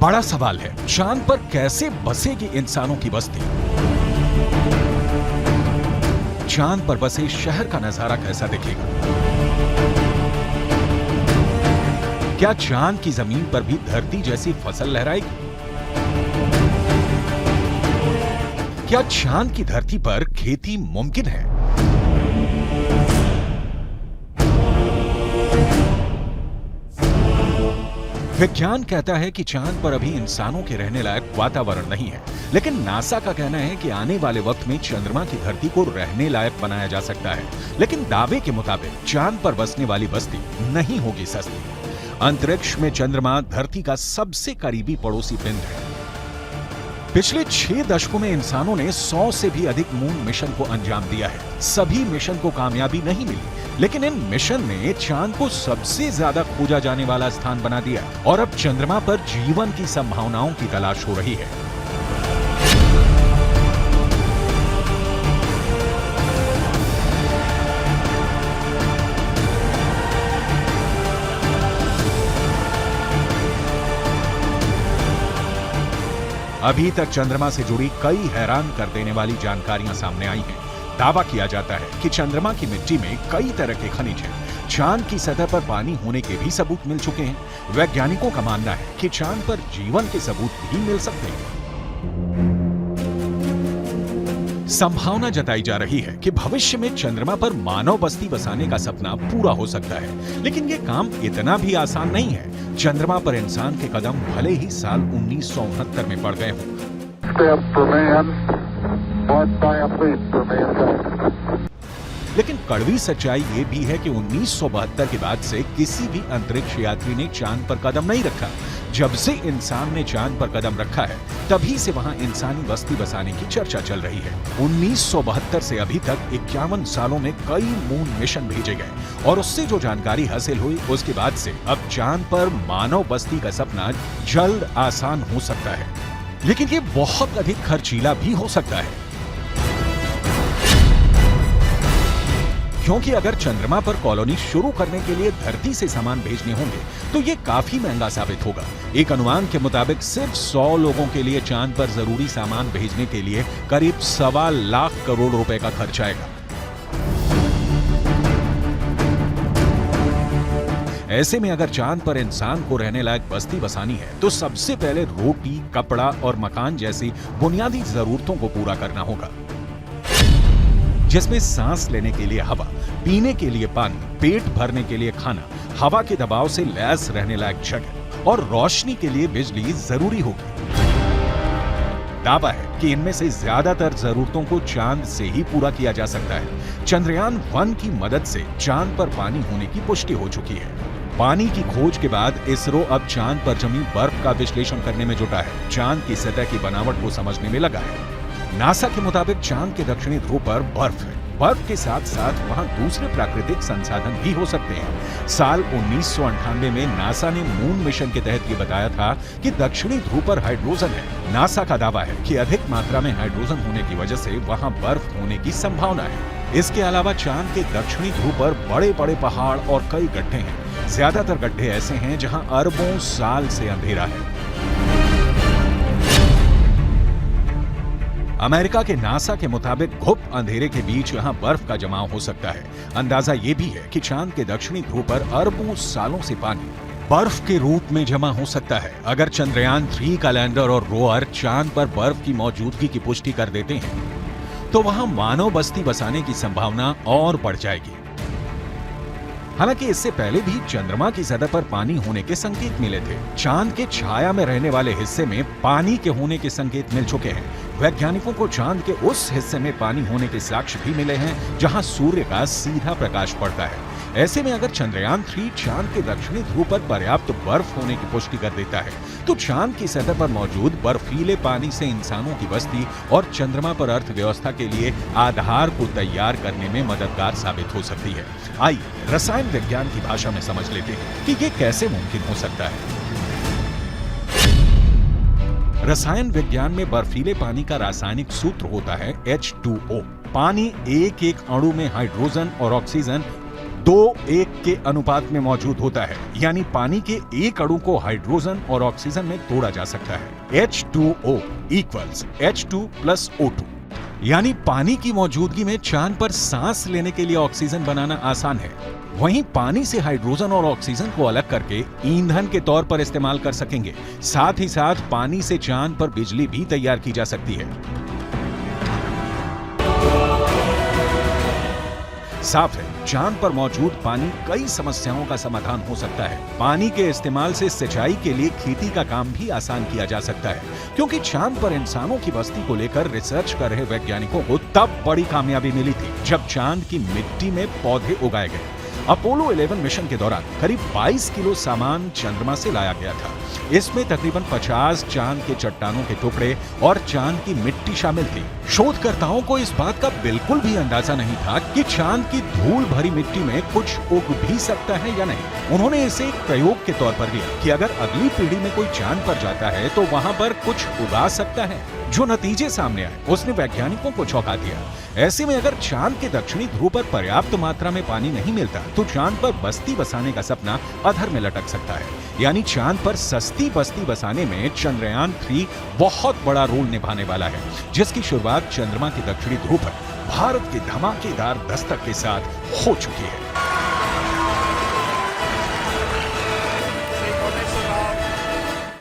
बड़ा सवाल है, चांद पर कैसे बसेगी इंसानों की बस्ती? चांद पर बसे शहर का नजारा कैसा दिखेगा? क्या चांद की जमीन पर भी धरती जैसी फसल लहराएगी? क्या चांद की धरती पर खेती मुमकिन है? विज्ञान कहता है कि चांद पर अभी इंसानों के रहने लायक वातावरण नहीं है, लेकिन नासा का कहना है कि आने वाले वक्त में चंद्रमा की धरती को रहने लायक बनाया जा सकता है। लेकिन दावे के मुताबिक चांद पर बसने वाली बस्ती नहीं होगी सस्ती। अंतरिक्ष में चंद्रमा धरती का सबसे करीबी पड़ोसी पिंड है। पिछले 6 दशकों में इंसानों ने 100 से भी अधिक मून मिशन को अंजाम दिया है। सभी मिशन को कामयाबी नहीं मिली, लेकिन इन मिशन ने चांद को सबसे ज्यादा खोजा जाने वाला स्थान बना दिया और अब चंद्रमा पर जीवन की संभावनाओं की तलाश हो रही है। अभी तक चंद्रमा से जुड़ी कई हैरान कर देने वाली जानकारियां सामने आई हैं। दावा किया जाता है कि चंद्रमा की मिट्टी में कई तरह के खनिज हैं। चांद की सतह पर पानी होने के भी सबूत मिल चुके हैं। वैज्ञानिकों का मानना है कि चांद पर जीवन के सबूत भी मिल सकते हैं। संभावना जताई जा रही है कि भविष्य में चंद्रमा पर मानव बस्ती बसाने का सपना पूरा हो सकता है, लेकिन ये काम इतना भी आसान नहीं है। चंद्रमा पर इंसान के कदम भले ही साल 1969 में पड़ गए हों, लेकिन कड़वी सच्चाई ये भी है कि 1972 के बाद से किसी भी अंतरिक्ष यात्री ने चांद पर कदम नहीं रखा। जब से इंसान ने चांद पर कदम रखा है, तभी से वहां इंसानी बस्ती बसाने की चर्चा चल रही है। 1972 से अभी तक 51 सालों में कई मून मिशन भेजे गए और उससे जो जानकारी हासिल हुई, उसके बाद से अब चांद पर मानव बस्ती का सपना जल्द आसान हो सकता है, लेकिन ये बहुत अधिक खर्चीला भी हो सकता है। क्योंकि अगर चंद्रमा पर कॉलोनी शुरू करने के लिए धरती से सामान भेजने होंगे तो ये काफी महंगा साबित होगा। एक अनुमान के मुताबिक सिर्फ 100 लोगों के लिए चांद पर जरूरी सामान भेजने के लिए करीब 1.25 लाख करोड़ रुपए का खर्च आएगा। ऐसे में अगर चांद पर इंसान को रहने लायक बस्ती बसानी है तो सबसे पहले रोटी, कपड़ा और मकान जैसी बुनियादी जरूरतों को पूरा करना होगा, जिसमें सांस लेने के लिए हवा, पीने के लिए पानी, पेट भरने के लिए खाना, हवा के दबाव से लैस रहने लायक जगह और रोशनी के लिए बिजली जरूरी होगी। दावा है कि इनमें से ज्यादातर जरूरतों को चांद से ही पूरा किया जा सकता है। चंद्रयान 1 की मदद से चांद पर पानी होने की पुष्टि हो चुकी है। पानी की खोज के बाद इसरो अब चांद पर जमी बर्फ का विश्लेषण करने में जुटा है। चांद की सतह की बनावट को समझने में लगा है। नासा के मुताबिक चांद के दक्षिणी ध्रुव पर बर्फ है। बर्फ के साथ साथ वहां दूसरे प्राकृतिक संसाधन भी हो सकते हैं। साल 1998 में नासा ने मून मिशन के तहत ये बताया था कि दक्षिणी ध्रुव पर हाइड्रोजन है। नासा का दावा है कि अधिक मात्रा में हाइड्रोजन होने की वजह से वहां बर्फ होने की संभावना है। इसके अलावा चांद के दक्षिणी ध्रुव पर बड़े बड़े पहाड़ और कई गड्ढे हैं। ज्यादातर गड्ढे ऐसे हैं जहां अरबों साल से अंधेरा है। अमेरिका के नासा के मुताबिक घुप अंधेरे के बीच यहां बर्फ का जमाव हो सकता है। अंदाजा यह भी है कि चांद के दक्षिणी ध्रुव पर अरबों सालों से पानी बर्फ के रूप में जमा हो सकता है। अगर चंद्रयान 3 का लैंडर और रोअर चांद पर बर्फ की मौजूदगी की पुष्टि कर देते हैं तो वहां मानव बस्ती बसाने की संभावना और बढ़ जाएगी। हालांकि इससे पहले भी चंद्रमा की सतह पर पानी होने के संकेत मिले थे। चांद के छाया में रहने वाले हिस्से में पानी के होने के संकेत मिल चुके हैं। वैज्ञानिकों को चांद के उस हिस्से में पानी होने के साक्ष्य भी मिले हैं जहां सूर्य का सीधा प्रकाश पड़ता है। ऐसे में अगर चंद्रयान 3 चांद के दक्षिणी ध्रुव पर पर्याप्त बर्फ होने की पुष्टि कर देता है तो चांद की सतह पर मौजूद बर्फीले पानी से इंसानों की बस्ती और चंद्रमा पर अर्थव्यवस्था के लिए आधार को तैयार करने में मददगार साबित हो सकती है। आइए रसायन विज्ञान की भाषा में समझ लेते हैं कि ये कैसे मुमकिन हो सकता है। रसायन विज्ञान में बर्फीले पानी का रासायनिक सूत्र होता है H2O। पानी एक एक अणु में हाइड्रोजन और ऑक्सीजन 2:1 के अनुपात में मौजूद होता है, यानी पानी के एक अणु को हाइड्रोजन और ऑक्सीजन में तोड़ा जा सकता है। H2O equals H2 plus O2, यानी पानी की मौजूदगी में चांद पर सांस लेने के लिए ऑक्सीजन बनाना आसान है। वहीं पानी से हाइड्रोजन और ऑक्सीजन को अलग करके ईंधन के तौर पर इस्तेमाल कर सकेंगे। साथ ही साथ पानी से चांद पर बिजली भी तैयार की जा सकती है। साफ है, चांद पर मौजूद पानी कई समस्याओं का समाधान हो सकता है। पानी के इस्तेमाल से सिंचाई के लिए खेती का काम भी आसान किया जा सकता है, क्योंकि चांद पर इंसानों की बस्ती को लेकर रिसर्च कर रहे वैज्ञानिकों को तब बड़ी कामयाबी मिली थी जब चांद की मिट्टी में पौधे उगाए गए। अपोलो 11 मिशन के दौरान करीब 22 किलो सामान चंद्रमा से लाया गया था। इसमें तकरीबन 50 चांद के चट्टानों के टुकड़े और चांद की मिट्टी शामिल थी। शोधकर्ताओं को इस बात का बिल्कुल भी अंदाजा नहीं था कि चांद की धूल भरी मिट्टी में कुछ उग भी सकता है या नहीं। उन्होंने इसे एक प्रयोग के तौर पर लिया कि अगर अगली पीढ़ी में कोई चांद पर जाता है तो वहां पर कुछ उगा सकता है। जो नतीजे सामने आए उसने वैज्ञानिकों को चौंका दिया। ऐसे में अगर चांद के दक्षिणी ध्रुव पर पर्याप्त मात्रा में पानी नहीं मिलता तो चांद पर बस्ती बसाने का सपना अधर में लटक सकता है। यानी चांद पर सस्ती बस्ती बसाने में चंद्रयान 3 बहुत बड़ा रोल निभाने वाला है, जिसकी शुरुआत चंद्रमा के दक्षिणी ध्रुव पर भारत के धमाकेदार दस्तक के साथ हो चुकी है।